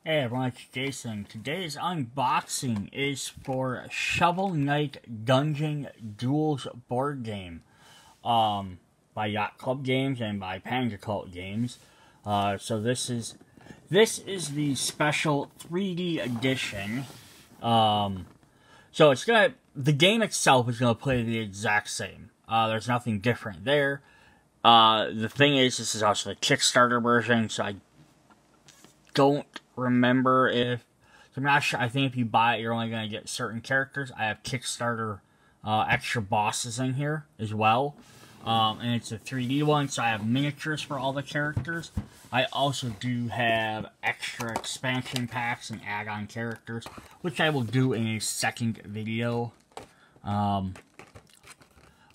Hey everyone, it's Jason. Today's unboxing is for Shovel Knight Dungeon Duels board game by Yacht Club Games and by Panda Cult Games. So this is the special 3D edition. So it's the game itself is gonna play the exact same. There's nothing different there. The thing is, this is also the Kickstarter version, so I don't remember if, I'm not sure. I think if you buy it, you're only going to get certain characters. I have Kickstarter extra bosses in here as well. And it's a 3D one, so I have miniatures for all the characters. I also do have extra expansion packs and add-on characters, which I will do in a second video. But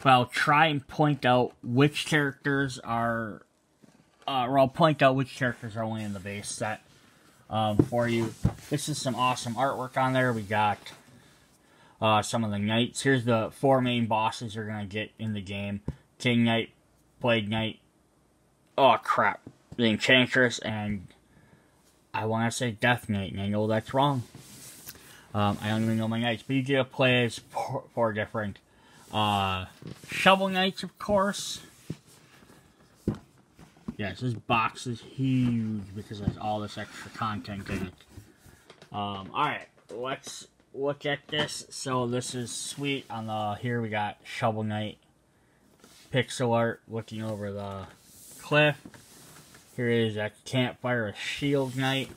I'll try and point out which characters are, or I'll point out which characters are only in the base set. For you. This is some awesome artwork on there. We got some of the knights. Here's the 4 main bosses you're going to get in the game. King Knight, Plague Knight, oh crap, the Enchantress, and I want to say Death Knight, and I know that's wrong. I don't even know my knights, but you get to play as 4 different Shovel Knights, of course. Yes, this box is huge because there's all this extra content in it. Alright, let's look at this. So this is sweet. On the here we got Shovel Knight pixel art looking over the cliff. Here is a campfire with Shield Knight.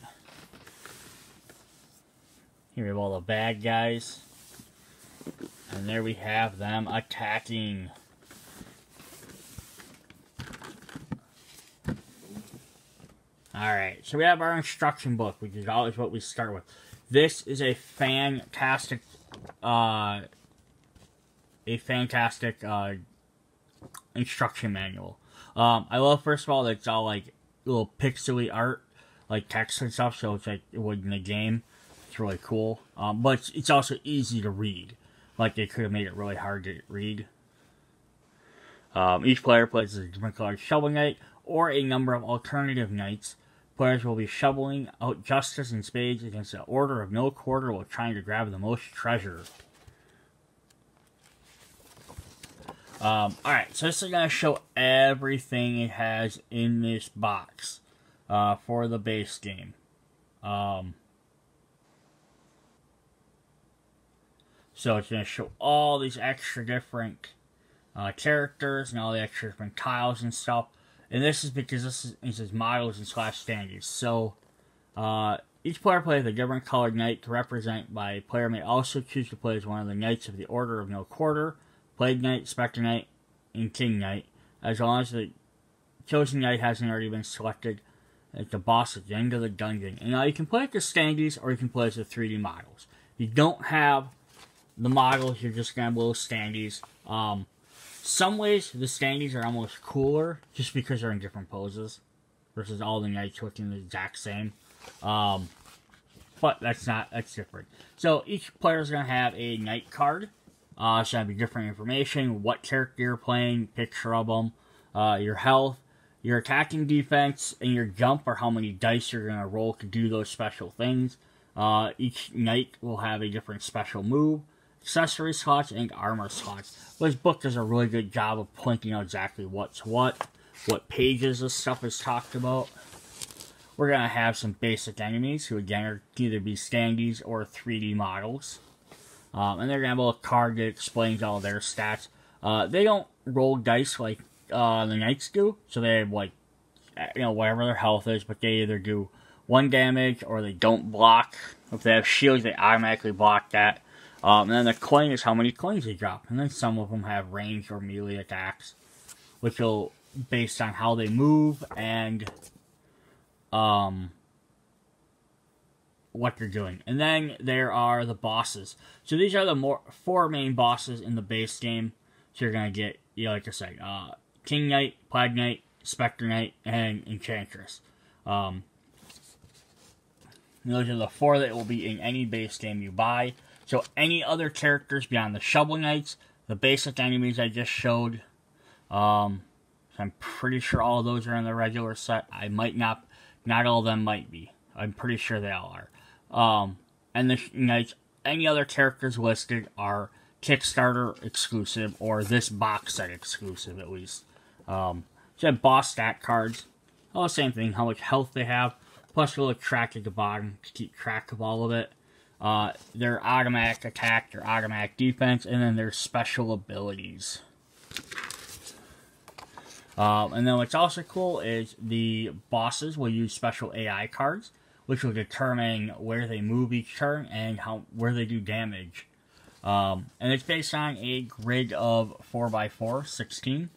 Here we have all the bad guys. And there we have them attacking. Alright, so we have our instruction book, which is always what we start with. This is a fantastic, instruction manual. I love, first of all, that it's all, like, little pixely art, like text and stuff, so it's like it would in the game. It's really cool. But it's also easy to read. Like, they could have made it really hard to read. Each player plays a different colored Shovel Knight, or a number of alternative knights. Players will be shoveling out justice and spades against the order of no quarter while trying to grab the most treasure. Alright, so this is going to show everything it has in this box for the base game. So it's going to show all these extra different characters and all the extra different tiles and stuff. And this is because this is models and slash standards. So, each player plays a different colored knight to represent by a player may also choose to play as one of the knights of the Order of No Quarter, Plague Knight, Spectre Knight, and King Knight, as long as the chosen knight hasn't already been selected as the boss at the end of the dungeon. And now you can play as the standees or you can play as the 3D models. If you don't have the models, you're just going to have little standees. Some ways, the standees are almost cooler, just because they're in different poses, versus all the knights looking the exact same. But that's different. So, each player is going to have a knight card. So, that'll be different information, what character you're playing, picture of them, your health, your attacking defense, and your jump, or how many dice you're going to roll to do those special things. Each knight will have a different special move, accessory slots, and armor slots. This book does a really good job of pointing out exactly what's what pages this stuff is talked about. We're going to have some basic enemies, who again are either be standees or 3D models. And they're going to have a little card that explains all their stats. They don't roll dice like the knights do, so they have, like, whatever their health is, but they either do 1 damage or they don't block. If they have shields, they automatically block that. And then the coin is how many coins they drop. And then some of them have ranged or melee attacks, which will, based on how they move and what they're doing. And then there are the bosses. So these are the 4 main bosses in the base game. So you're going to get, like I said, King Knight, Plague Knight, Spectre Knight, and Enchantress. Those are the 4 that will be in any base game you buy. So any other characters beyond the Shovel Knights, the basic enemies I just showed, I'm pretty sure all of those are in the regular set. I might not all of them might be. I'm pretty sure they all are. And the Knights, any other characters listed are Kickstarter exclusive, or this box set exclusive at least. So you have boss stat cards, all the same thing, how much health they have, plus a little track at the bottom to keep track of all of it. Their automatic attack, their automatic defense, and then their special abilities. And then what's also cool is the bosses will use special AI cards, which will determine where they move each turn and where they do damage. And it's based on a grid of 4x4, 16.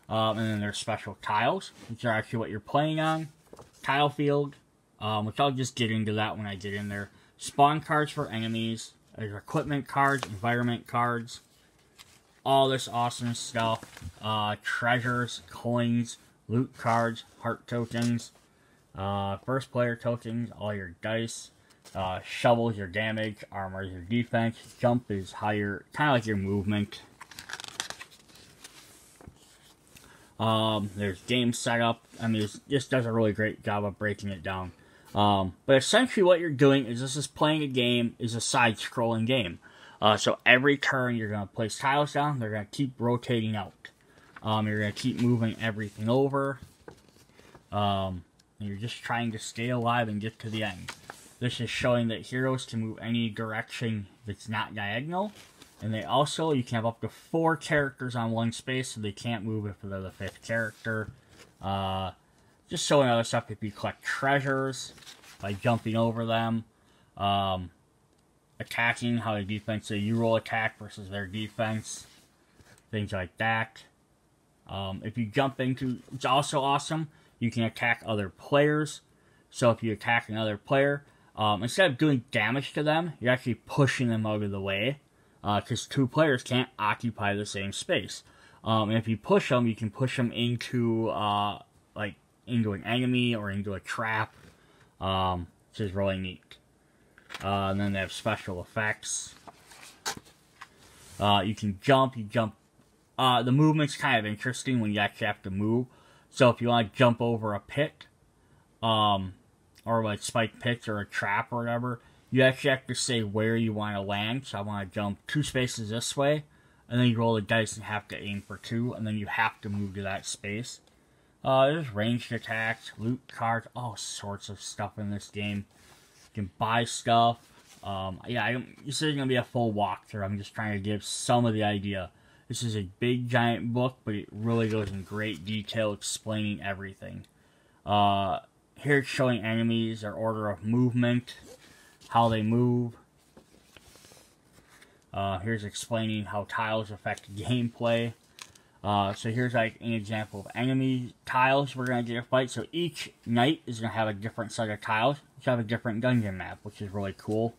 And then there's special tiles, which are actually what you're playing on. Tile field, which I'll just get into that when I get in there. Spawn cards for enemies. There's equipment cards, environment cards. All this awesome stuff. Treasures, coins, loot cards, heart tokens. First player tokens, all your dice. Shovels, your damage. Armor is your defense. Jump is higher, kind of like your movement. There's game setup. I mean, it just does a really great job of breaking it down. But essentially what you're doing is this is playing a game, is a side-scrolling game. So every turn you're going to place tiles down, they're going to keep rotating out. You're going to keep moving everything over. And you're just trying to stay alive and get to the end. This is showing that heroes can move any direction that's not diagonal. And they also, you can have up to 4 characters on one space, so they can't move if they're the 5th character. Just showing other stuff if you collect treasures by jumping over them. Attacking, how the defense, so you roll attack versus their defense. Things like that. If you jump into, it's also awesome, you can attack other players. So if you attack another player, instead of doing damage to them, you're actually pushing them out of the way. Because 2 players can't occupy the same space. And if you push them, you can push them into, into an enemy or into a trap, which is really neat. And then they have special effects. You can jump, the movement's kind of interesting when you actually have to move. So if you want to jump over a pit, or like spike pits or a trap or whatever, you actually have to say where you want to land. So I want to jump 2 spaces this way, and then you roll the dice and have to aim for 2, and then you have to move to that space. There's ranged attacks, loot cards, all sorts of stuff in this game. You can buy stuff. This isn't going to be a full walkthrough. I'm just trying to give some of the idea. This is a big, giant book, but it really goes in great detail explaining everything. Here it's showing enemies, their order of movement, how they move. Here's explaining how tiles affect gameplay. So here's like an example of enemy tiles we're going to get a fight. So each knight is going to have a different set of tiles, which have a different dungeon map, which is really cool.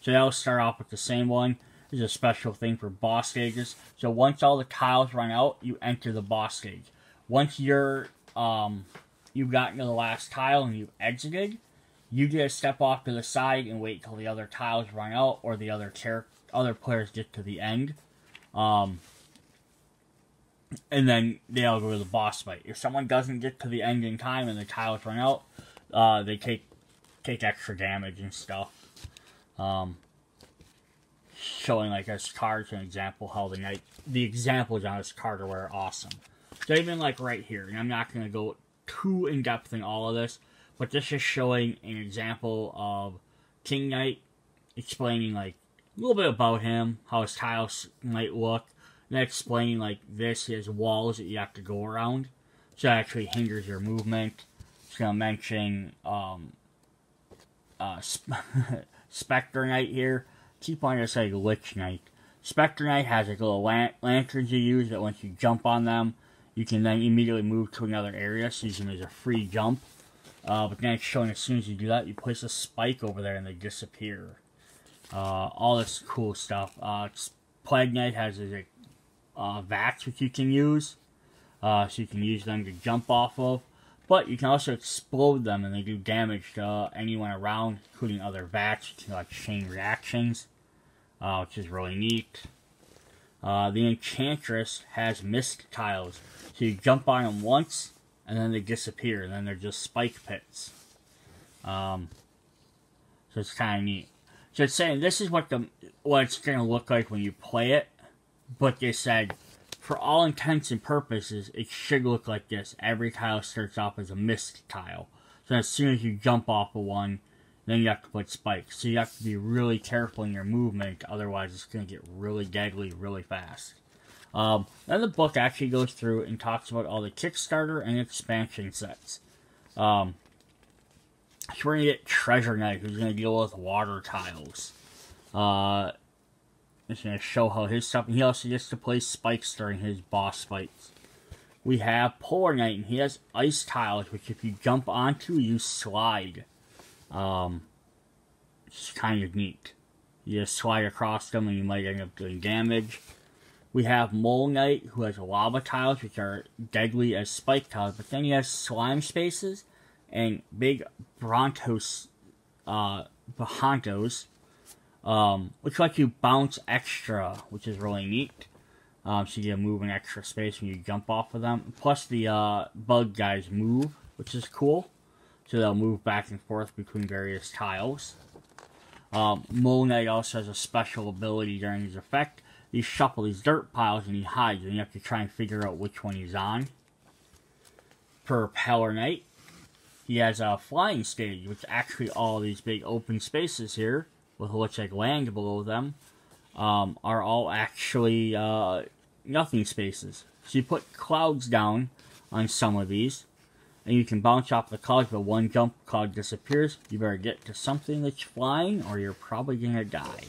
So they'll start off with the same one. There's a special thing for boss stages. So once all the tiles run out, you enter the boss stage. Once you've gotten to the last tile and you've exited, you get to step off to the side and wait till the other tiles run out or the other players get to the end. And then they'll go to the boss fight. If someone doesn't get to the end in time and the tiles run out, they take extra damage and stuff. Showing like this card's an example how the examples on this card are awesome. So even like right here, and I'm not going to go too in depth in all of this, but this is showing an example of King Knight, explaining like a little bit about him, how his tiles might look, and then explaining like this, he has walls that you have to go around, so it actually hinders your movement. It's going to mention Spectre Knight here. Keep on to say Lich Knight. Spectre Knight has like little lanterns you use that once you jump on them, you can then immediately move to another area, so you can use a free jump. But then it's showing as soon as you do that, you place a spike over there and they disappear. All this cool stuff. Plague Knight has like, vats which you can use. So you can use them to jump off of. But you can also explode them and they do damage to anyone around, including other vats. You can like chain reactions, which is really neat. The Enchantress has mist tiles. So you jump on them once, and then they disappear, and then they're just spike pits. So it's kind of neat. So it's saying this is what it's going to look like when you play it, but they said for all intents and purposes it should look like this. Every tile starts off as a mist tile. So as soon as you jump off of one, then you have to put spikes. So you have to be really careful in your movement, otherwise it's going to get really deadly really fast. Then the book actually goes through and talks about all the Kickstarter and expansion sets. So we're going to get Treasure Knight, who's going to deal with water tiles. It's going to show how his stuff, and he also gets to play spikes during his boss fights. We have Propeller Night, and he has ice tiles, which if you jump onto, you slide. It's kind of neat. You just slide across them, and you might end up doing damage. We have Mole Knight, who has lava tiles, which are deadly as spike tiles, but then he has slime spaces and big Brontos, Bahantos, which let you bounce extra, which is really neat. So you get to move in extra space when you jump off of them. Plus the bug guys move, which is cool. So they'll move back and forth between various tiles. Mole Knight also has a special ability during his effect. You shuffle these dirt piles and he hides, and you have to try and figure out which one he's on. Propeller Night. He has a flying stage, which actually all these big open spaces here, with what looks like land below them, are all actually nothing spaces. So you put clouds down on some of these, and you can bounce off the clouds, but one jump, cloud disappears. You better get to something that's flying, or you're probably going to die.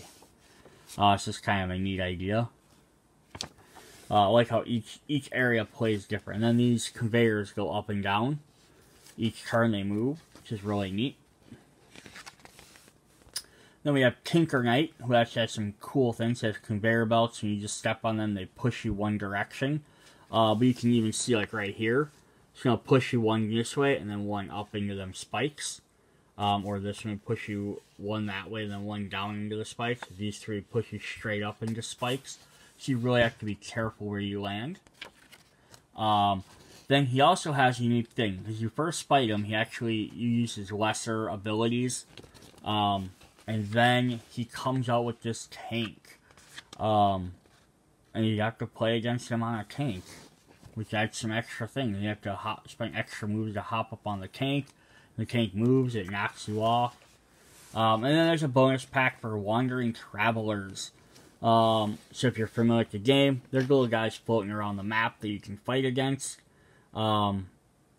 It's just kind of a neat idea. I like how each area plays different. And then these conveyors go up and down. Each turn they move, which is really neat. Then we have Tinker Knight, who actually has some cool things. It has conveyor belts, and you just step on them, they push you one direction. But you can even see, like right here, it's going to push you one this way, and then one up into them spikes. Or this one push you one that way, and then one down into the spikes. These three push you straight up into spikes. So you really have to be careful where you land. Then he also has a unique thing. Because you first fight him, you use his lesser abilities. And then he comes out with this tank. And you have to play against him on a tank, which adds some extra things. You have to spend extra moves to hop up on the tank. The tank moves, it knocks you off. And then there's a bonus pack for Wandering Travelers. So if you're familiar with the game, there's little guys floating around the map that you can fight against. And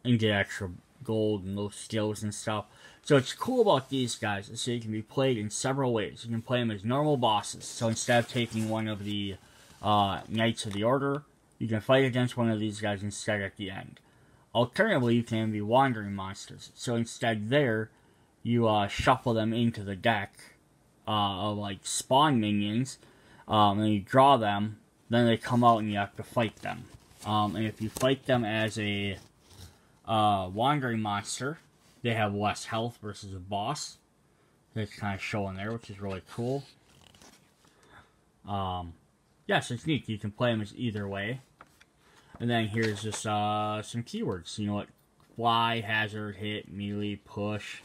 get extra gold and those skills and stuff. So what's cool about these guys is they can be played in several ways. You can play them as normal bosses. So instead of taking one of the Knights of the Order, you can fight against one of these guys instead at the end. Alternatively, you can be wandering monsters. So instead there, you shuffle them into the deck of like spawn minions, and you draw them, then they come out and you have to fight them. And if you fight them as a wandering monster, they have less health versus a boss. That's kind of showing there, which is really cool. Yeah, so it's neat. You can play them as either way. And then here's just some keywords. You know what? Fly, hazard, hit, melee, push.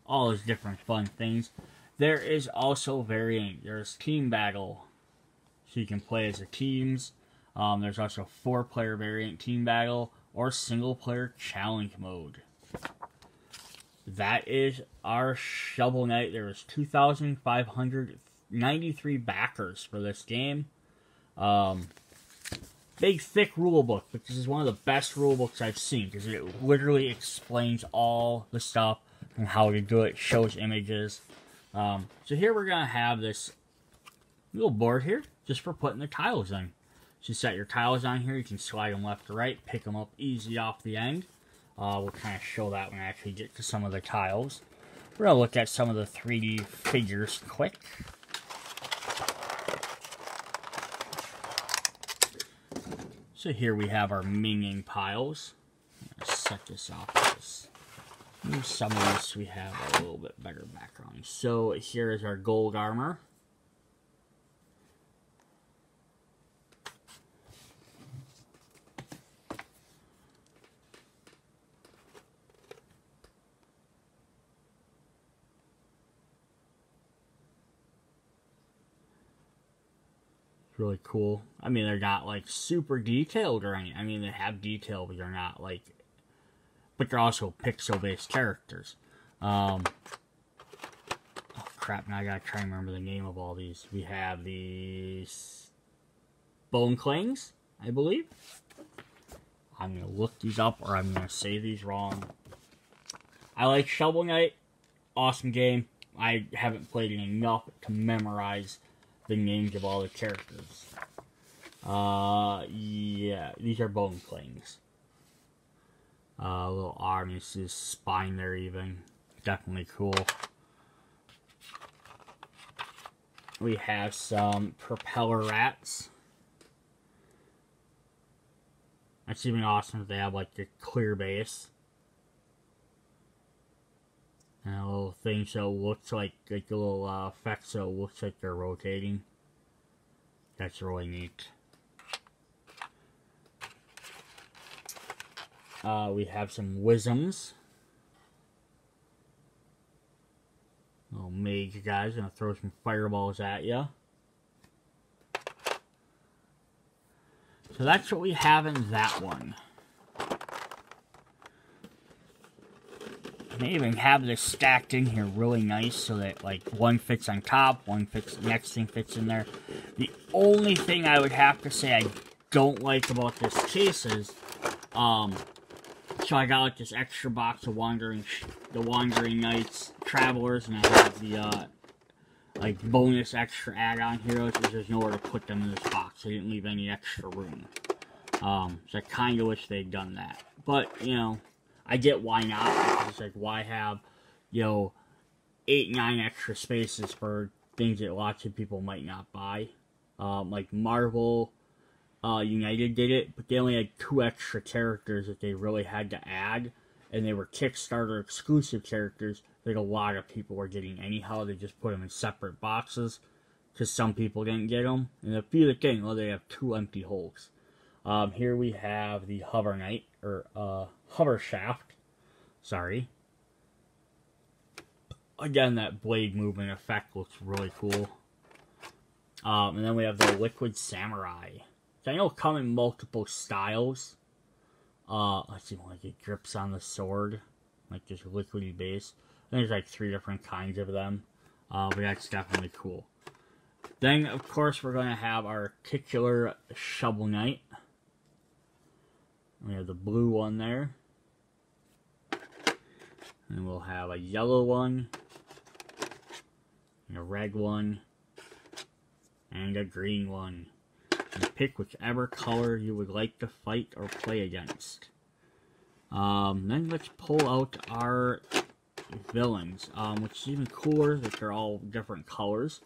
All those different fun things. There is also variant. There's team battle. So you can play as a teams. There's also 4-player variant team battle. Or single-player challenge mode. That is our Shovel Knight. There was 2,593 backers for this game. Big, thick rulebook, but this is one of the best rulebooks I've seen, because it literally explains all the stuff and how to do it, shows images. So here we're going to have this little board here, just for putting the tiles in. So you set your tiles on here, you can slide them left to right, pick them up easy off the end. We'll kind of show that when I actually get to some of the tiles. We're going to look at some of the 3D figures quick. So here we have our minion piles. Set this off. Move some of these so we have a little bit better background. So here is our gold armor. really cool. I mean, they're not, like, super detailed or anything. I mean, they have detail, but they're not, like... But they're also pixel-based characters. Oh, crap, now I gotta try and remember the name of all these. We have these... Bone Clings, I believe. I'm gonna look these up, or I'm gonna say these wrong. I like Shovel Knight. Awesome game. I haven't played it enough to memorize the names of all the characters. Yeah, these are Bone Clings. Little arms, his spine there even. Definitely cool. We have some Propeller Rats. That's even awesome if they have like the clear base. And a little thing so it looks like a little effect so it looks like they're rotating. That's really neat. We have some Wisms. Little mage guys, gonna throw some fireballs at you. So that's what we have in that one. They even have this stacked in here really nice so that like one fits on top, one fits, the next thing fits in there. The only thing I would have to say I don't like about this case is, so I got like this extra box of the Wandering Knights, Travelers, and I have the like bonus extra add-on heroes, because there's nowhere to put them in this box. I didn't leave any extra room. So I kind of wish they'd done that. But, you know, I get why not. It's like, why have, you know, 8, 9 extra spaces for things that lots of people might not buy. Like Marvel United did it, but they only had 2 extra characters that they really had to add. And they were Kickstarter exclusive characters that a lot of people were getting anyhow. They just put them in separate boxes because some people didn't get them. And a few that didn't, well, they have 2 empty holes. Here we have the Hover Knight, or Hover Shaft. Sorry. Again, that blade movement effect looks really cool. And then we have the Liquid Samurai. So I know it come in multiple styles. Let's see, like it drips on the sword, like this liquidy base. I think there's like 3 different kinds of them, but that's definitely cool. Then, of course, we're going to have our titular Shovel Knight. We have the blue one there. And we'll have a yellow one, and a red one, and a green one. And pick whichever color you would like to fight or play against. Then let's pull out our villains, which is even cooler that they're all different colors.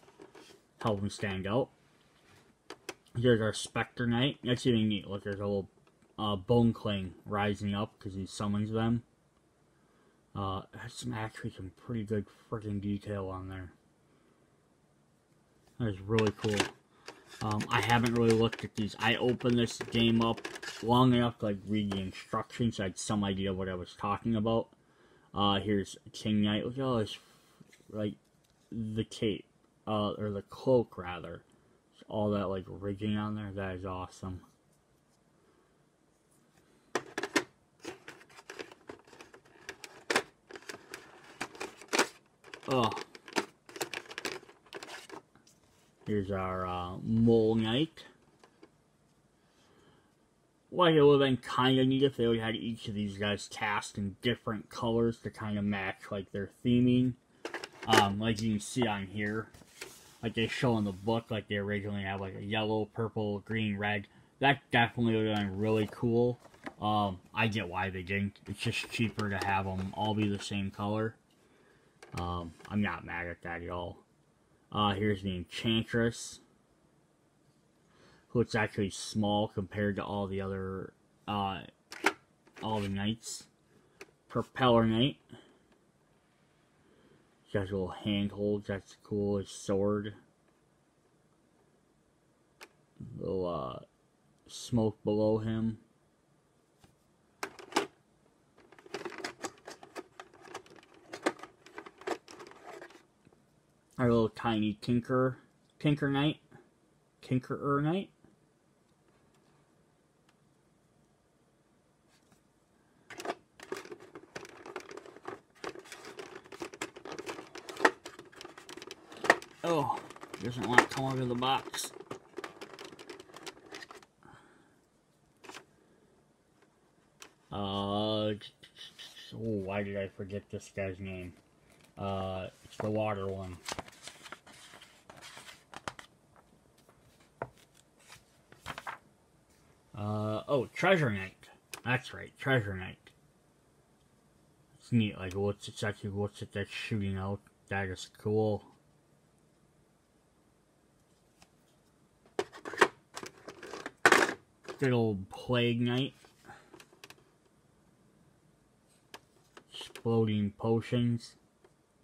Help them stand out. Here's our Spectre Knight. That's even neat. Look, there's a little Bone Cling rising up because he summons them. That's actually some pretty good freaking detail on there. That is really cool. I haven't really looked at these. I opened this game up long enough to like read the instructions so I had some idea what I was talking about. Here's King Knight. Look at all this, like, the cape, or the cloak rather. All that like rigging on there. That is awesome. Oh. Here's our Mole Knight. Well, it would have been kind of neat if they would have had each of these guys cast in different colors to kind of match like their theming. Like you can see on here, like they show in the book, like they originally have like a yellow, purple, green, red. That definitely would have been really cool. I get why they didn't. It's just cheaper to have them all be the same color. I'm not mad at that at all. Here's the Enchantress, who it's actually small compared to all the other, all the knights. Propeller Night. He has little handholds, that's cool. His sword. Little, smoke below him. Our little tiny Tinker Knight. Tinkerer Knight. Oh, doesn't want to come out of the box. Why did I forget this guy's name? It's the water one. Oh, Treasure Knight. That's right, Treasure Knight. It's neat, like, what's it that's shooting out? That is cool. Good old Plague Knight. Exploding potions.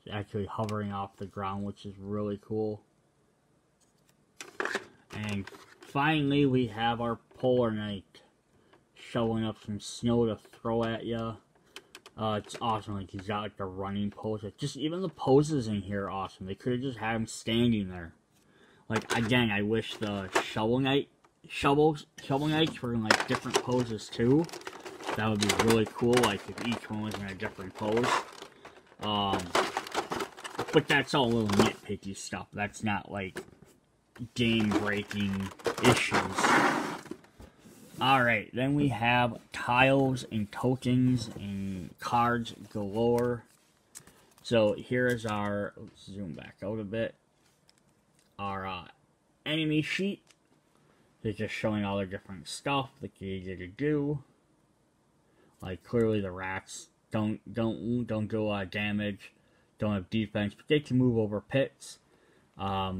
It's actually hovering off the ground, which is really cool. And finally, we have our Propeller Night. Showing up some snow to throw at ya. It's awesome. Like, he's got like the running pose. Like, just even the poses in here are awesome. They could have just had him standing there. Like, again, I wish the Shovel Knights were in like different poses too. That would be really cool. Like, if each one was in a different pose. But that's all little nitpicky stuff. That's not like game-breaking issues. Alright, then we have tiles and tokens and cards galore. So here is our, let's zoom back out a bit, our enemy sheet. It's just showing all the different stuff that you get to do. Like, clearly the rats don't do damage, don't have defense, but they can move over pits.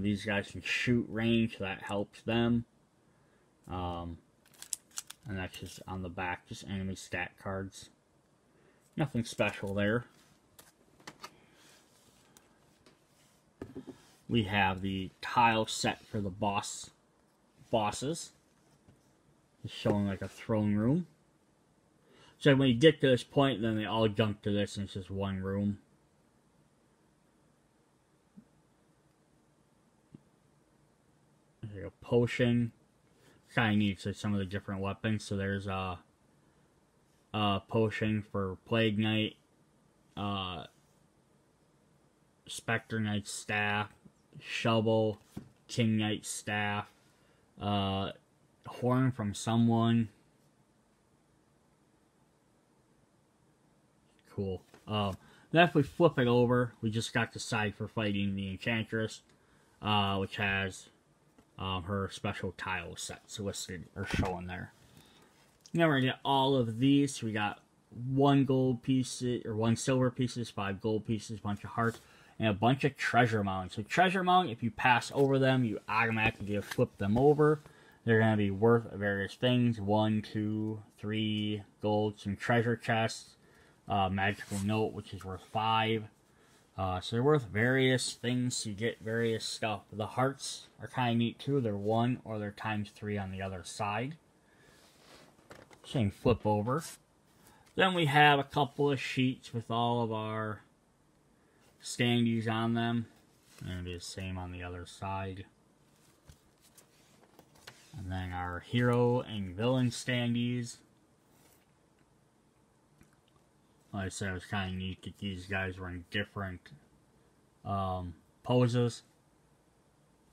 These guys can shoot range, so that helps them. And that's just on the back, just enemy stat cards. Nothing special there. We have the tile set for the bosses. It's showing like a throne room. So when you get to this point, then they all jump to this and it's just one room. There's a potion. Kind of neat, so some of the different weapons. So there's a potion for Plague Knight, Spectre Knight staff, shovel, King Knight staff, horn from someone. Cool. Then if we flip it over, we just got the side for fighting the Enchantress, which has her special tile sets listed or showing there. Now we're gonna get all of these. So we got 1 gold piece, or 1 silver pieces, 5 gold pieces, a bunch of hearts, and a bunch of treasure mounts. So treasure mount, if you pass over them, you automatically get to flip them over. They're gonna be worth various things: 1, 2, 3 gold, some treasure chests, magical note, which is worth 5. So they're worth various things. You get various stuff. The hearts are kind of neat too. They're 1 or they're ×3 on the other side. Same flip over. Then we have a couple of sheets with all of our standees on them. And it is the same on the other side. And then our hero and villain standees. Like I said, it was kind of neat that these guys were in different poses.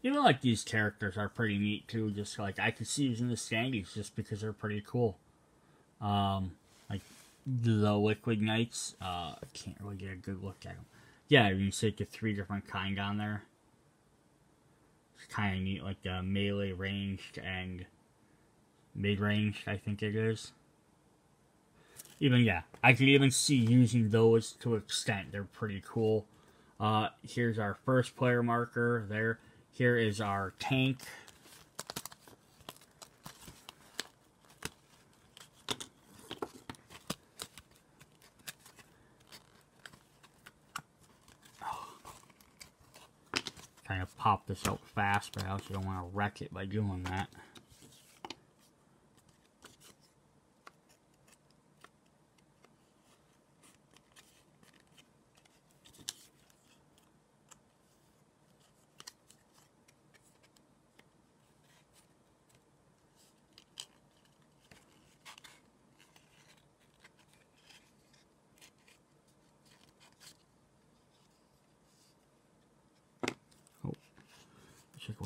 Even like these characters are pretty neat too. Just like I could see using the standees just because they're pretty cool. Like the Liquid Knights. I can't really get a good look at them. Yeah, you can see the 3 different kind on there. It's kind of neat, like the melee ranged and mid-ranged, I think it is. Even, yeah, I could even see using those to an extent. They're pretty cool. Here's our first player marker there. Here is our tank. Kind of pop this out fast, but I also don't want to wreck it by doing that.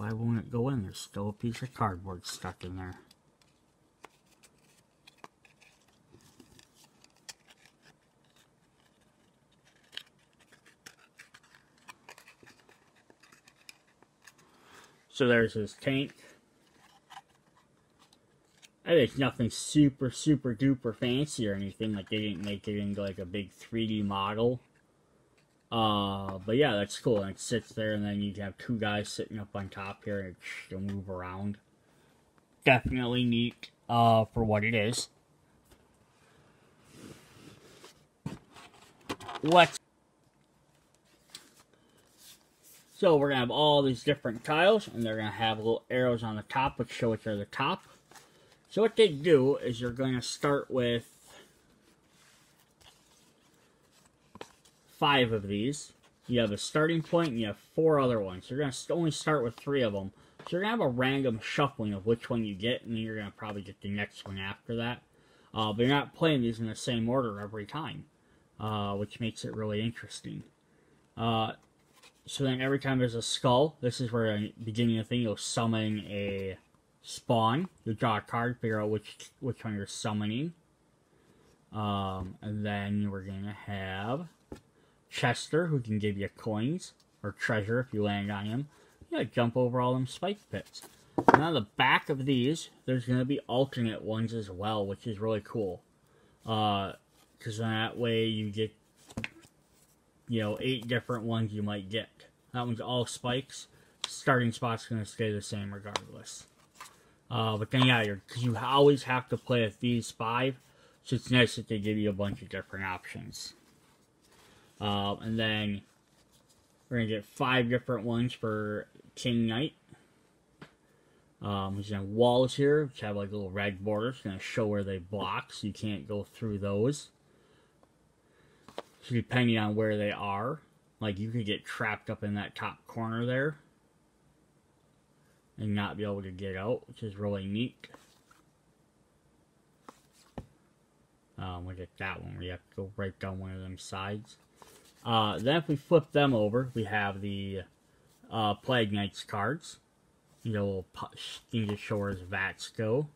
Why won't it go in? There's still a piece of cardboard stuck in there. So there's his tank. I think it's nothing super duper fancy or anything. Like, they didn't make it into like a big 3D model. But yeah, that's cool. And it sits there, and then you have two guys sitting up on top here, and it'll move around. Definitely neat, for what it is. So we're gonna have all these different tiles, and they're gonna have little arrows on the top which show which are the top. So what they do is you're going to start with 5 of these. You have a starting point, and you have 4 other ones. You're going to only start with 3 of them. So you're going to have a random shuffling of which one you get, and then you're going to probably get the next one after that. But you're not playing these in the same order every time, which makes it really interesting. So then every time there's a skull, this is where at the beginning of the thing you'll summon a spawn. You'll draw a card, figure out which one you're summoning. And then we're going to have Chester, who can give you coins, or treasure if you land on him. You gotta jump over all them spike pits. And on the back of these, there's going to be alternate ones as well, which is really cool. Because that way you get, 8 different ones you might get. That one's all spikes. Starting spot's going to stay the same regardless. But then, yeah, because you always have to play with these 5, so it's nice that they give you a bunch of different options. And then we're going to get 5 different ones for King Knight. There's walls here, which have like little red borders, going to show where they block, so you can't go through those. So depending on where they are, like you could get trapped up in that top corner there and not be able to get out, which is really neat. Look at that one where you have to go right down one of them sides. Then if we flip them over, we have the Plague Knights cards. Little thing to show where his vats go.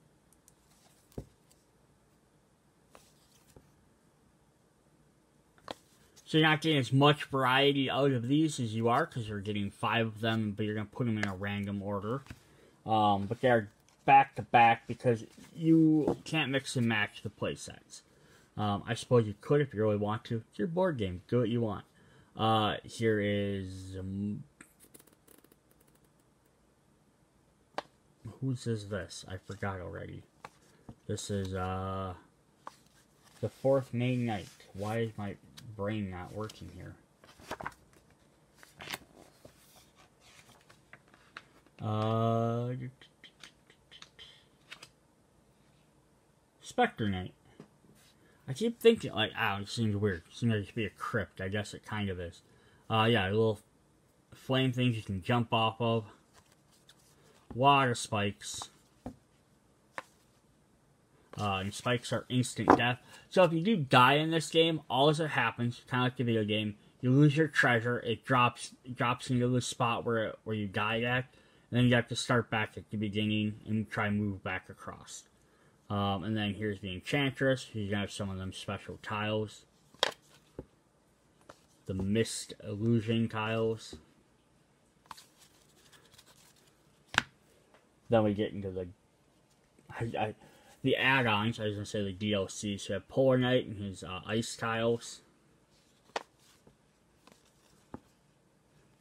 So you're not getting as much variety out of these as you are, because you're getting 5 of them, but you're going to put them in a random order. But they're back to back because you can't mix and match the play sets. I suppose you could if you really want to. It's your board game. Do what you want. Here is... whose is this? I forgot already. This is, the 4th main knight. Why is my brain not working here? Spectre Knight. I keep thinking, like, it seems weird. It seems like it should be a crypt. I guess it kind of is. Yeah, little flame things you can jump off of. Water spikes. And spikes are instant death. So if you do die in this game, all as it happens, kind of like the video game, you lose your treasure. It drops into the spot where you died at, and then you have to start back at the beginning and try and move back across. And then here's the Enchantress. You're gonna have some of them special tiles. The Mist Illusion tiles. Then we get into the add-ons. I was going to say the DLC. So you have Propeller Night and his ice tiles.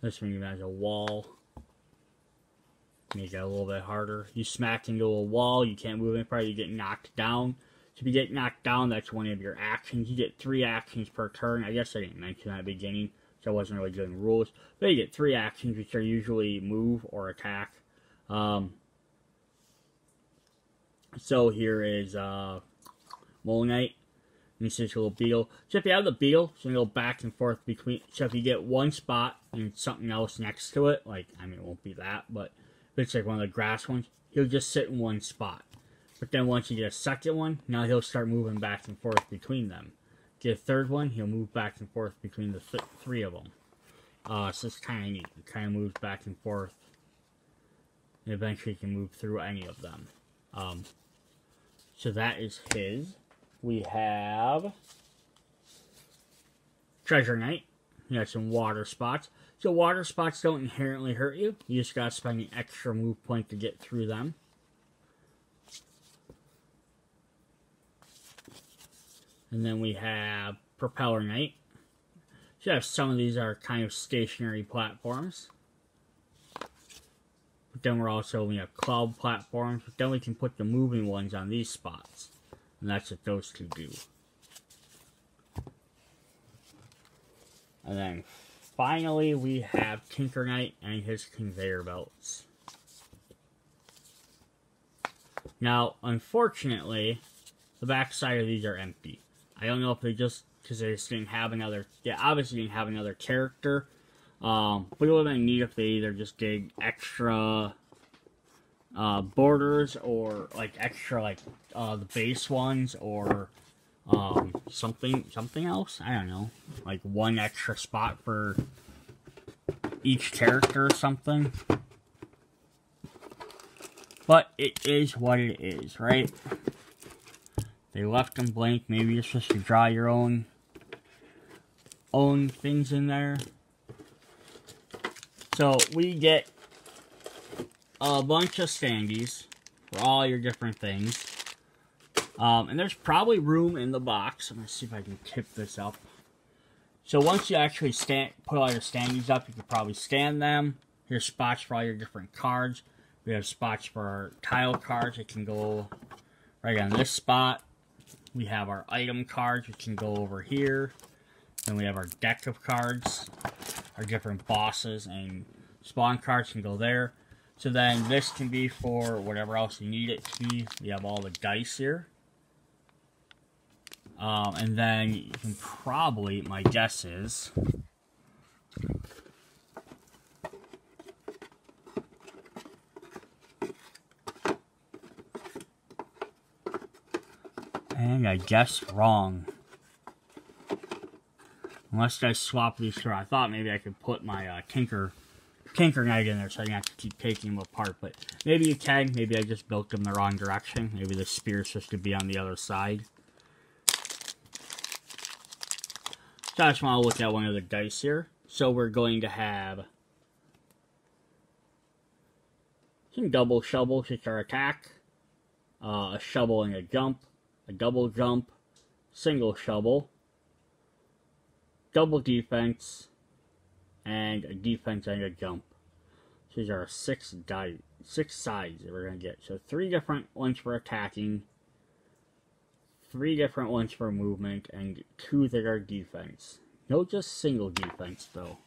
This one even has a wall. Make it a little bit harder. You smack into a wall, you can't move any further, you get knocked down. So if you get knocked down, that's one of your actions. You get 3 actions per turn. I guess I didn't mention that at the beginning, so I wasn't really doing rules. But you get 3 actions, which are usually move or attack. So here is Mole Knight. And this is a little beetle. So if you have the beetle, it's going to go back and forth between. So if you get one spot and something else next to it, like, I mean, it won't be that, but if it's like one of the grass ones, he'll just sit in one spot. But then once you get a second one, now he'll start moving back and forth between them. Get a third one, he'll move back and forth between the 3 of them. So it's kind of neat. It kind of moves back and forth and eventually you can move through any of them. So that is his. We have Treasure Knight. He has some water spots. So water spots don't inherently hurt you. You just gotta spend an extra move point to get through them. And then we have Propeller Night. So yeah, some of these are kind of stationary platforms. But then we have cloud platforms. But then we can put the moving ones on these spots. And that's what those two do. And then finally we have Tinker Knight and his conveyor belts. Now, unfortunately, the backside of these are empty. I don't know if they just, because they just didn't have another, they obviously didn't have another character. But it would have been neat if they either just did extra borders, or like extra, like the base ones, or something else. I don't know, like one extra spot for each character or something. But it is what it is, right? They left them blank. Maybe you're supposed to draw your own things in there. So we get a bunch of standees for all your different things. And there's probably room in the box. I'm going to see if I can tip this up. So once you actually put all your standees up, you can probably stand them. Here's spots for all your different cards. We have spots for our tile cards. It can go right on this spot. We have our item cards, which can go over here. Then we have our deck of cards. Our different bosses and spawn cards can go there. So then this can be for whatever else you need it to be. We have all the dice here. And then you can probably, my guess is, and I guess wrong. Unless I swap these through. I thought maybe I could put my Tinker Knight in there so I don't have to keep taking them apart. But maybe you can. Maybe I just built them the wrong direction. Maybe the spear's supposed to be on the other side. So I just want to look at one of the dice here. So we're going to have some double shovels, which are attack, a shovel and a jump, a double jump, single shovel, double defense, and a defense and a jump. So these are six sides that we're going to get. So 3 different ones for attacking, 3 different ones for movement, and 2 that are defense. No, just single defense though.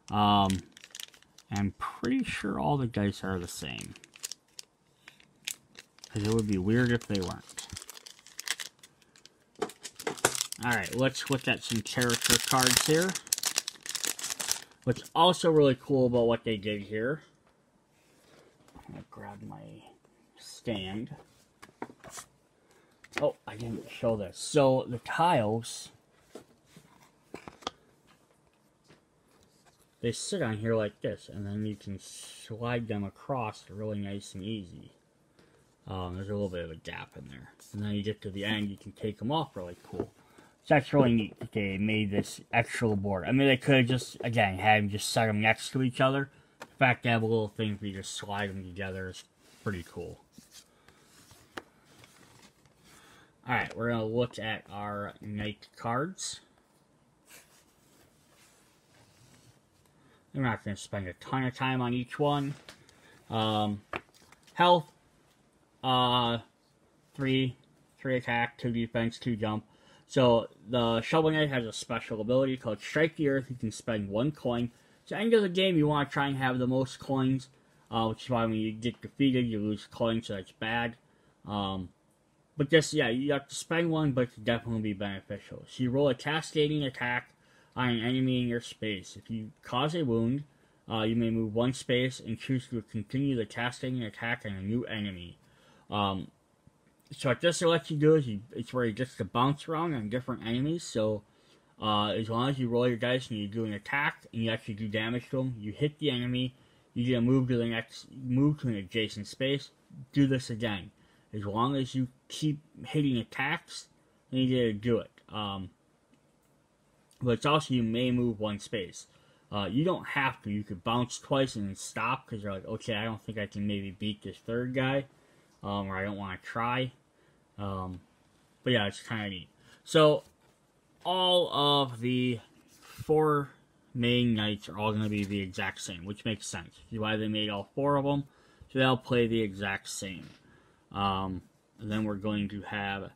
I'm pretty sure all the dice are the same. Because it would be weird if they weren't. Alright, let's look at some character cards here. What's also really cool about what they did here, I'm going to grab my stand. Oh, I didn't show this. So, the tiles, they sit on here like this, and then you can slide them across really nice and easy. There's a little bit of a gap in there. And then you get to the end, you can take them off really cool. So that's really neat that they made this actual board. I mean, they could have just, again, had them just set them next to each other. The fact they have a little thing for you to slide them together is pretty cool. Alright, we're going to look at our Knight cards. We're not going to spend a ton of time on each one. Health, 3 attack, 2 defense, 2 jump. So the Shovel Knight has a special ability called Strike the Earth. You can spend 1 coin. So at the end of the game, you want to try and have the most coins, which is why when you get defeated, you lose coins, so that's bad. But just, yeah, you have to spend 1, but it can definitely be beneficial. So you roll a cascading attack on an enemy in your space. If you cause a wound, you may move 1 space and choose to continue the cascading attack on a new enemy. So what this lets you do is it's where you get to bounce around on different enemies. So as long as you roll your dice and you do an attack and you actually do damage to them, you hit the enemy, You get a move to an adjacent space. Do this again. As long as you keep hitting attacks, then you get to do it. But it's also you may move one space. You don't have to. You could bounce twice and then stop because you're like, okay, I don't think I can maybe beat this third guy, or I don't want to try. But yeah, it's kind of neat. So all of the 4 main knights are all going to be the exact same, which makes sense. That's why they made all 4 of them, so they'll play the exact same. And then we're going to have...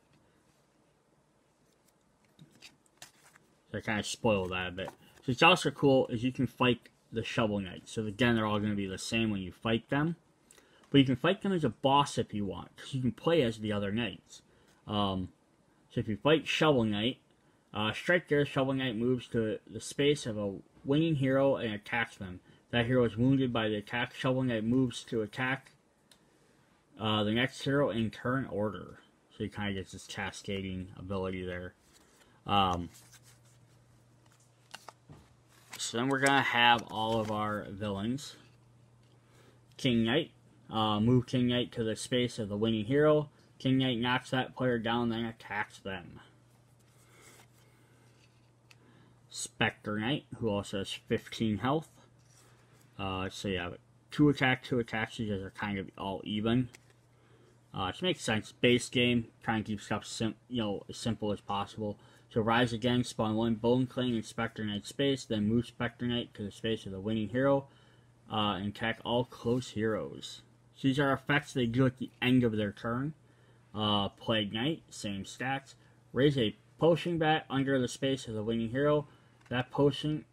So I kind of spoiled that a bit. So it's also cool is you can fight the Shovel Knights. So again, they're all going to be the same when you fight them. But you can fight them as a boss if you want, because you can play as the other knights. So if you fight Shovel Knight, strike there, Shovel Knight moves to the space of a winning hero and attacks them. That hero is wounded by the attack. Shovel Knight moves to attack the next hero in turn order. So he kind of gets this cascading ability there. So then we're going to have all of our villains. King Knight. Move King Knight to the space of the winning hero. King Knight knocks that player down, then attacks them. Spectre Knight, who also has 15 health. So you have 2 attacks. You guys are kind of all even. Which makes sense. Base game, try and keep stuff as simple as possible. So rise again, spawn 1 Bone Clang in Spectre Knight space, then move Spectre Knight to the space of the winning hero, and attack all close heroes. So these are effects they do at the end of their turn. Plague Knight, same stats. Raise a potion bat under the space of the winning hero. That potion,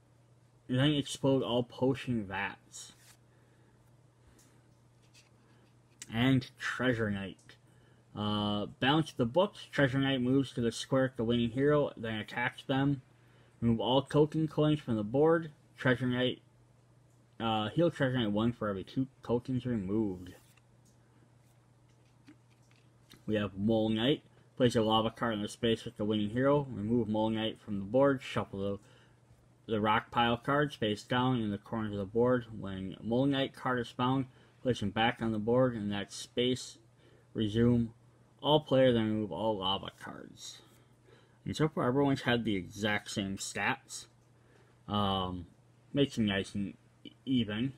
then explode all potion vats. And Treasure Knight. Bounce the books. Treasure Knight moves to the square at the winning hero, then attacks them. Remove all token coins from the board. Treasure Knight, heal Treasure Knight 1 for every 2 tokens removed. We have Mole Knight. Place a lava card in the space with the winning hero. Remove Mole Knight from the board. Shuffle the rock pile cards face down in the corners of the board. When Mole Knight card is found, place him back on the board in that space. Resume all players, then remove all lava cards. And so far, everyone's had the exact same stats. Makes them nice and even.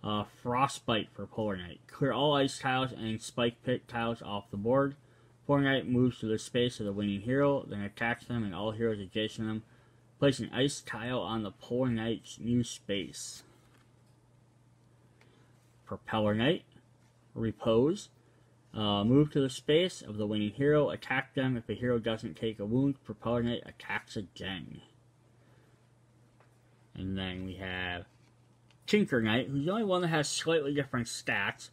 Frostbite for Propeller Night. Clear all ice tiles and spike pit tiles off the board. Propeller Night moves to the space of the winning hero, then attacks them and all heroes adjacent to them. Place an ice tile on the Propeller Knight's new space. Propeller Night. Repose. Move to the space of the winning hero, attack them. If the hero doesn't take a wound, Propeller Knight attacks again. And then we have Tinker Knight, who's the only one that has slightly different stats,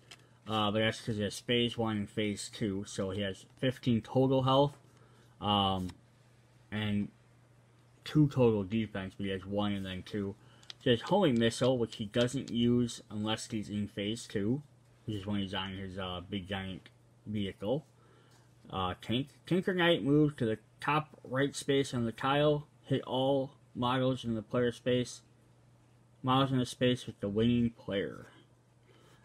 but that's because he has Phase 1 and Phase 2, so he has 15 total health, and 2 total defense, but he has 1 and then 2. So he has Homing Missile, which he doesn't use unless he's in Phase 2. Which is when he's on his big giant vehicle. Tinker Knight moves to the top right space on the tile. Hit all models in the player space. Models in the space with the winning player.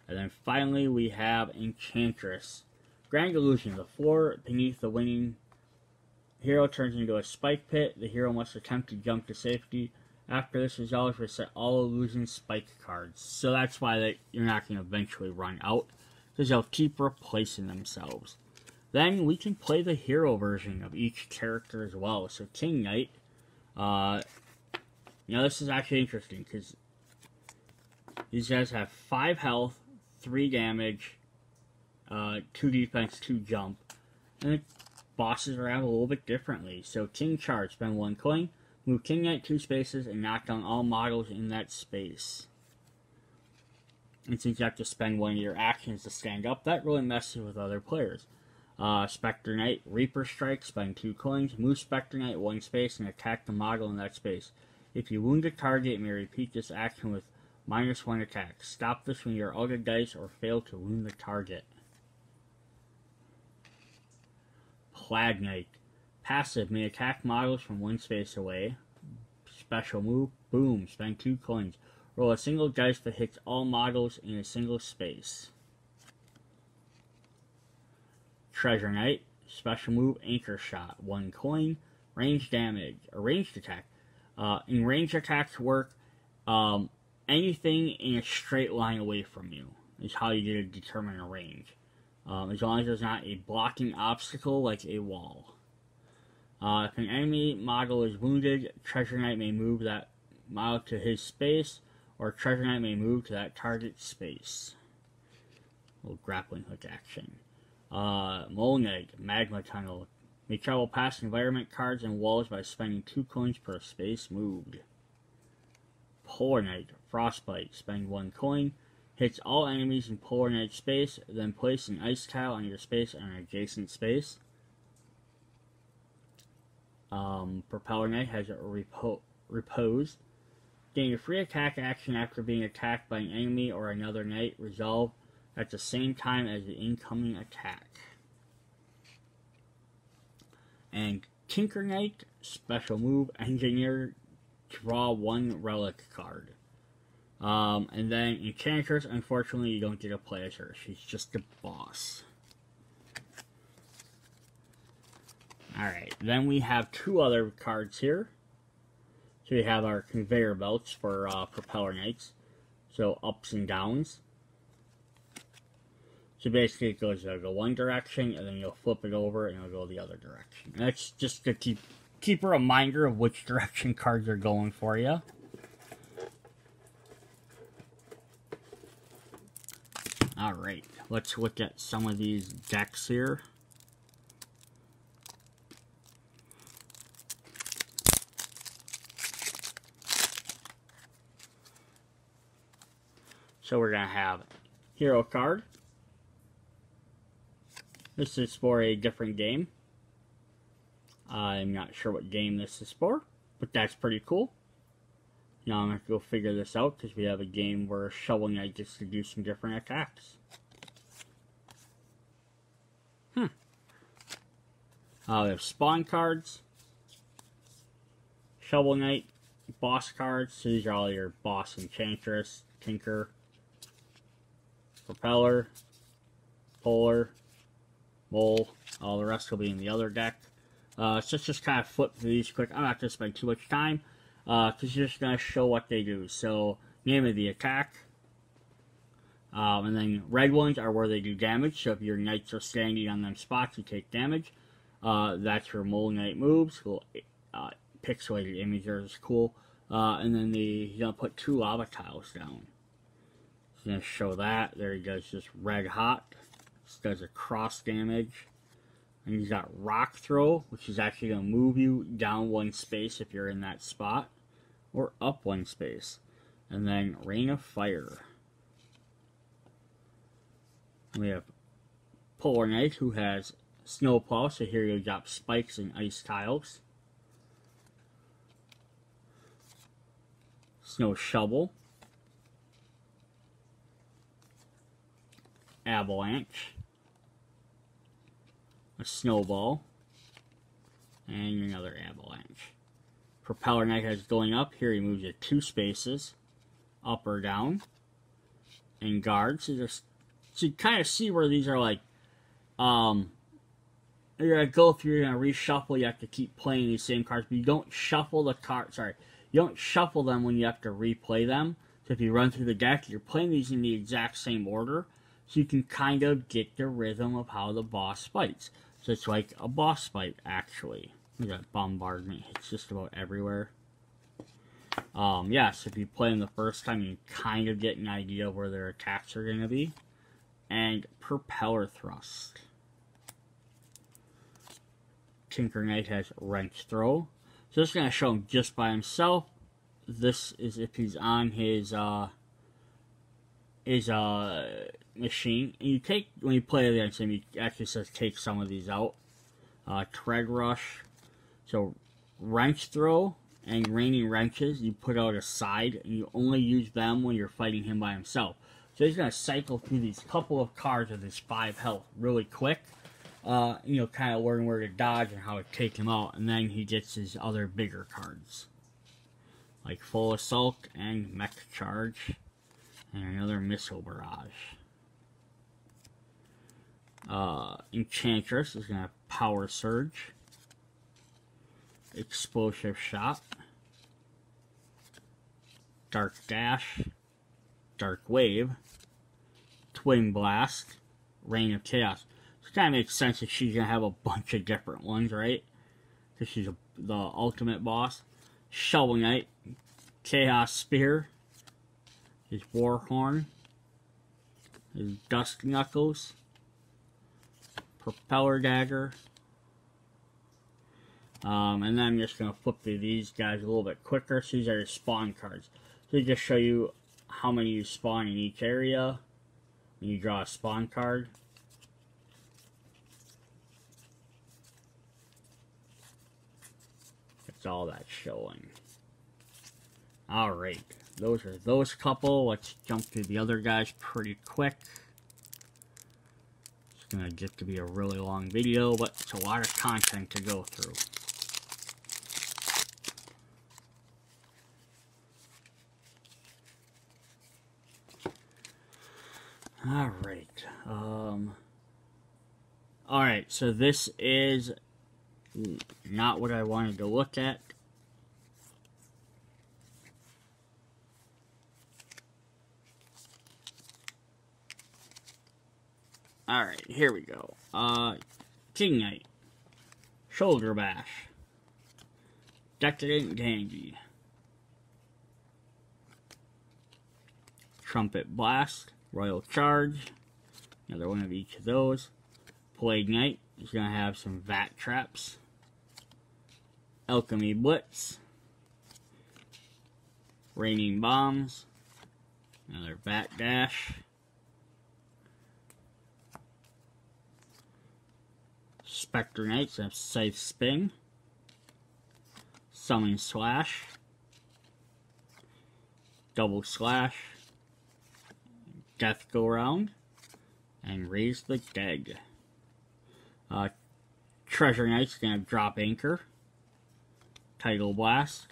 And then finally we have Enchantress. Grand Illusion. The floor beneath the winning hero turns into a spike pit. The hero must attempt to jump to safety. After this resolves, reset all illusion spike cards. So that's why you're not going to eventually run out, because they'll keep replacing themselves. Then we can play the hero version of each character as well. So King Knight, this is actually interesting, because these guys have 5 health, 3 damage, 2 defense, 2 jump. And the bosses are out a little bit differently. So King Charge, spend 1 coin. Move King Knight 2 spaces and knock down all models in that space. And since you have to spend one of your actions to stand up, that really messes with other players. Spectre Knight, Reaper Strike, spend 2 coins. Move Spectre Knight 1 space and attack the model in that space. If you wound a target, you may repeat this action with -1 attack. Stop this when you're out of dice or fail to wound the target. Plague Knight. Passive may attack models from 1 space away. Special move, boom, spend 2 coins. Roll a single dice that hits all models in a single space. Treasure Knight, special move, Anchor Shot, 1 coin, range damage, a ranged attack. In ranged attacks work, anything in a straight line away from you is how you get to determine a range. As long as there's not a blocking obstacle like a wall. If an enemy model is wounded, Treasure Knight may move that model to his space, or Treasure Knight may move to that target's space. Little grappling hook action. Mole Knight, Magma Tunnel. May travel past environment cards and walls by spending 2 coins per space moved. Propeller Night, Frostbite. Spend 1 coin. Hits all enemies in Propeller Night space, then place an ice tile on your space and an adjacent space. Propeller Night has a repose. Gain a free attack action after being attacked by an enemy or another knight. Resolve at the same time as the incoming attack. And Tinker Knight, special move, Engineer, draw 1 relic card. And then Enchantress, unfortunately you don't get to play as her. She's just a boss. Alright, then we have 2 other cards here. So we have our conveyor belts for Propeller Knights. So ups and downs. So basically it goes one direction, and then you'll flip it over and it'll go the other direction. And that's just to keep a reminder of which direction cards are going for you. Alright, let's look at some of these decks here. So we're going to have Hero card. This is for a different game. I'm not sure what game this is for, but that's pretty cool. Now I'm going to go figure this out because we have a game where Shovel Knight gets to do some different attacks. We have spawn cards, Shovel Knight, boss cards. So these are all your boss: Enchantress, Tinker, Propeller, Polar, Mole. All the rest will be in the other deck. So let's just kind of flip through these quick. I'm not going to spend too much time because you're just going to show what they do. So name of the attack. And then red ones are where they do damage. So if your knights are standing on them spots, you take damage. That's your Mole Knight moves. Cool. Pixelated image there is cool. And then you're going to put 2 lava tiles down. He's going to show that. There he does just red hot. This does a cross damage. And he's got rock throw, which is actually going to move you down 1 space if you're in that spot. Or up 1 space. And then rain of fire. We have Propeller Night, who has snowplow, so here you drop spikes and ice tiles. Snow shovel. Avalanche. A snowball. And another avalanche. Propeller Night has going up. Here he moves it 2 spaces. Up or down. And guard. So you kind of see where these are like, you're going to go through, you're going to reshuffle, you have to keep playing these same cards, but you don't shuffle the cards, you don't shuffle them when you have to replay them. So if you run through the deck, you're playing these in the exact same order, so you can kind of get the rhythm of how the boss fights. So it's like a boss fight, actually. Look at that bombardment, it's just about everywhere. Yeah, so if you play them the first time, you kind of get an idea of where their attacks are going to be. And Propeller Thrust. Tinker Knight has Wrench Throw. So this is going to show him just by himself. This is if he's on his machine. And you take, when you play against him, he actually says take some of these out. Tread Rush. So Wrench Throw and Raining Wrenches you put out aside, and you only use them when you're fighting him by himself. So he's going to cycle through these couple of cards with his 5 health really quick. Kind of learn where to dodge and how to take him out. And then he gets his other bigger cards. like Full Assault and Mech Charge, and another Missile Barrage. Enchantress is going to have Power Surge, Explosive Shot, Dark Dash, Dark Wave, Twin Blast, Rain of Chaos. So it kind of makes sense that she's going to have a bunch of different ones, right? Because she's the ultimate boss. Shovel Knight, Chaos Spear, his Warhorn, his Dust Knuckles, Propeller Dagger. And then I'm just going to flip through these guys a little bit quicker. So these are your spawn cards. So they just show you how many you spawn in each area when you draw a spawn card. That's all that's showing. Alright, those are those couple. Let's jump through the other guys pretty quick. It's going to get to be a really long video, but it's a lot of content to go through. Alright, alright, so this is not what I wanted to look at. Alright, here we go. King Knight, Shoulder Bash, Decadent Dandy, Trumpet Blast, Royal Charge, another one of each of those. Plague Knight is going to have some Vat Traps, Alchemy Blitz, Raining Bombs, another Vat Dash, Spectre Knights have Scythe Spin, Summon Slash, Double Slash, Death Go Round, and Raise the Dead. Treasure Knight's gonna have Drop Anchor, Tidal Blast,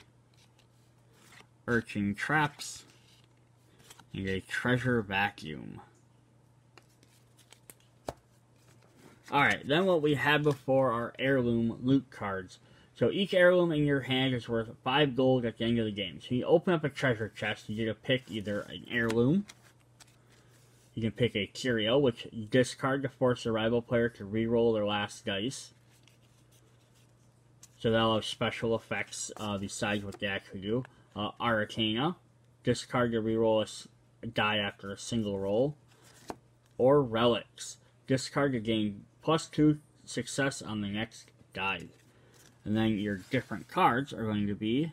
Urchin Traps, and a Treasure Vacuum. Alright, then what we had before are Heirloom loot cards. So each Heirloom in your hand is worth 5 gold at the end of the game. So you open up a treasure chest, you get to pick either an Heirloom, you can pick a Curio, which you discard to force a rival player to reroll their last dice. So that'll have special effects besides what they actually do. Arcana, discard to reroll a die after a single roll. Or Relics, discard to gain +2 success on the next die. And then your different cards are going to be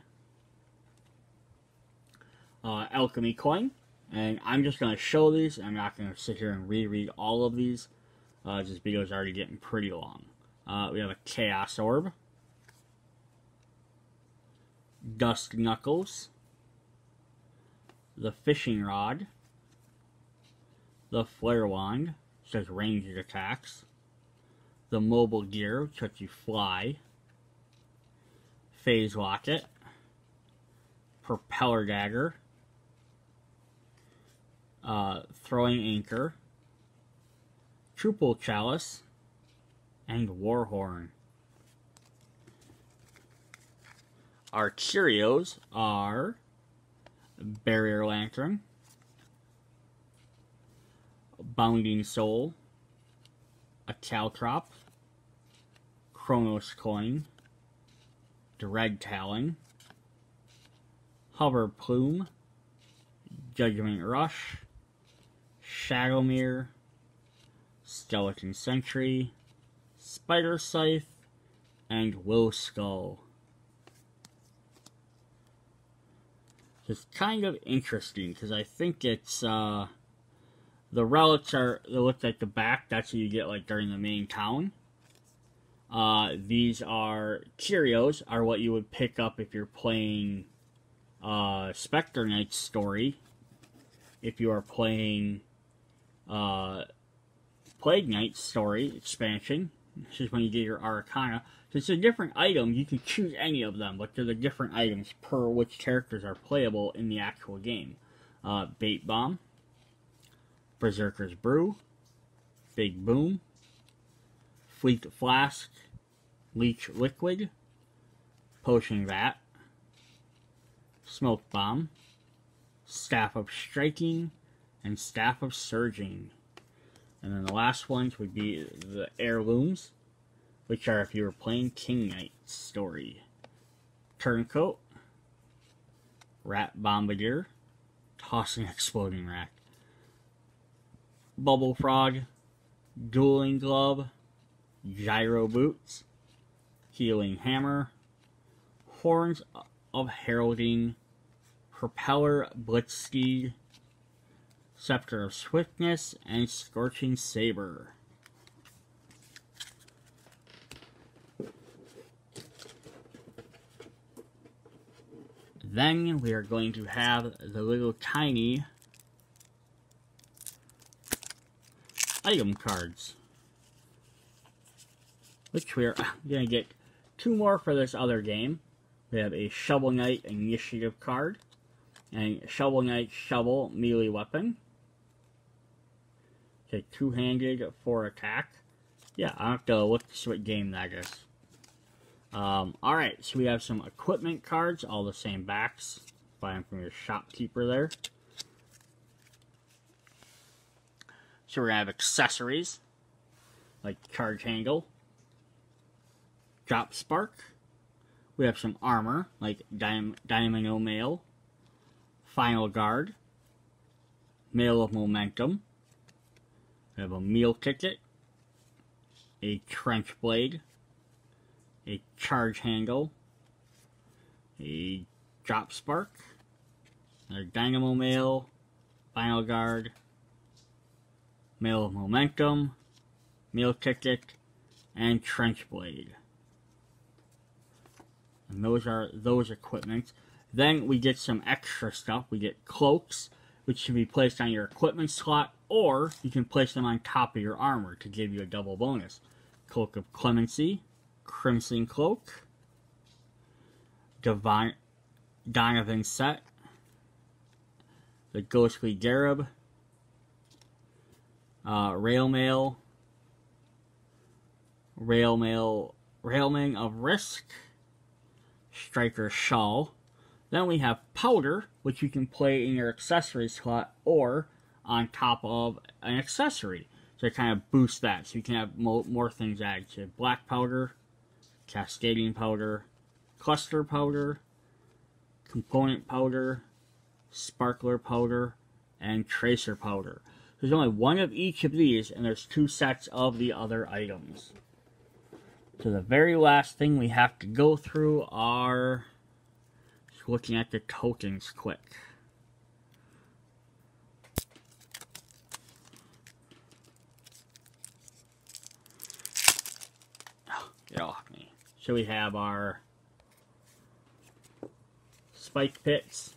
Alchemy Coin. And I'm just going to show these. I'm not going to sit here and reread all of these. This video is already getting pretty long. We have a Chaos Orb, Dust Knuckles, the Fishing Rod, the Flare Wand, which has ranged attacks, the Mobile Gear, which lets you fly, Phase Locket, Propeller Dagger, Throwing Anchor, Triple Chalice, and Warhorn. Our curios are Barrier Lantern, Bounding Soul, a Caltrop, Chronos Coin, Dread Talon, Hover Plume, Judgment Rush, Shadowmere, Skeleton Sentry, Spider Scythe, and Will Skull. It's kind of interesting because I think it's the relics are, they look like the back, that's what you get like during the main town. These are curios, are what you would pick up if you're playing Spectre Knight's story. If you are playing Plague Knight's story expansion, This is when you get your Arcana. So it's a different item. You can choose any of them, but they're the different items per which characters are playable in the actual game. Bait Bomb, Berserker's Brew, Big Boom, Fleet Flask, Leech Liquid, Potion Vat, Smoke Bomb, Staff of Striking, and Staff of Surging. And then the last ones would be the Heirlooms, which are if you were playing King Knight's story. Turncoat, Rat Bombardier, Tossing Exploding Rack, Bubble Frog, Dueling Glove, Gyro Boots, Healing Hammer, Horns of Heralding, Propeller Blitzsteed, Scepter of Swiftness, and Scorching Saber. Then we are going to have the little tiny item cards, which we are going to get 2 more for this other game. We have a Shovel Knight Initiative card, and Shovel Knight Shovel Melee Weapon. Okay, 2-handed for attack. Yeah, I'll have to look to see what game that is. Alright, so we have some equipment cards, all the same backs. Buy them from your shopkeeper there. So we're going to have accessories, like Charge Handle, Drop Spark. We have some armor, like Dynamo Mail, Final Guard, Mail of Momentum. We have a Meal Ticket, a Trench Blade, a Charge Handle, a Drop Spark, another Dynamo Mail, Final Guard, Mail of Momentum, Meal Ticket, and Trench Blade. And those are those equipments. Then we get some extra stuff. We get Cloaks, which can be placed on your equipment slot, or you can place them on top of your armor to give you a double bonus. Cloak of Clemency, Crimson Cloak, Donovan Set, the Ghostly Garib, Railmail, Railman of Risk, Striker Shawl. Then we have Powder, which you can play in your accessory slot or on top of an accessory. So it kind of boosts that, so you can have more things added. So Black Powder, Cascading Powder, Cluster Powder, Component Powder, Sparkler Powder, and Tracer Powder. There's only one of each of these, and there's 2 sets of the other items. So the very last thing we have to go through are just looking at the tokens quick. Oh, get off me. So we have our Spike Pits.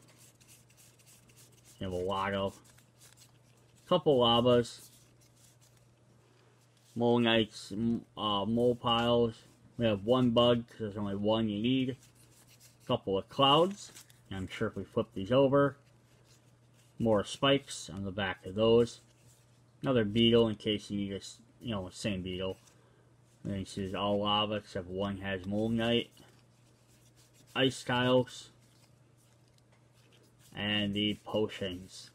We have a lot of, couple lavas, Mole Knights, Mole Piles. We have 1 bug, because there's only 1 you need. A couple of clouds. And I'm sure if we flip these over, more spikes on the back of those. Another beetle in case you need a, same beetle. And then this is all lava, except 1 has Mole Knight. Ice tiles. And the potions.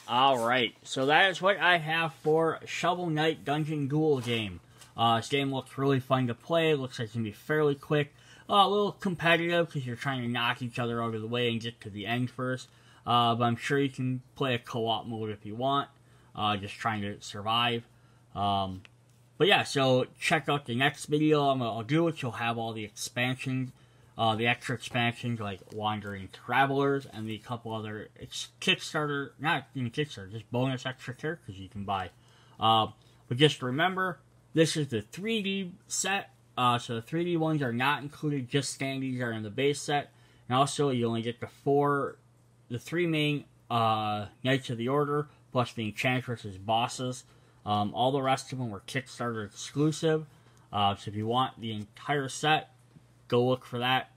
Alright, so that is what I have for Shovel Knight Dungeon Duel game. This game looks really fun to play. It looks like it's going to be fairly quick. A little competitive because you're trying to knock each other out of the way and get to the end first. But I'm sure you can play a co-op mode if you want. Just trying to survive. But yeah, so check out the next video I'll do, which will have all the expansions. The extra expansions like Wandering Travelers and the couple other Kickstarter, not even Kickstarter, just bonus extra characters you can buy. But just remember, this is the 3D set, so the 3D ones are not included, just standees are in the base set. And also, you only get the 3 main Knights of the Order, plus the Enchantress as bosses. All the rest of them were Kickstarter exclusive. So if you want the entire set, go look for that.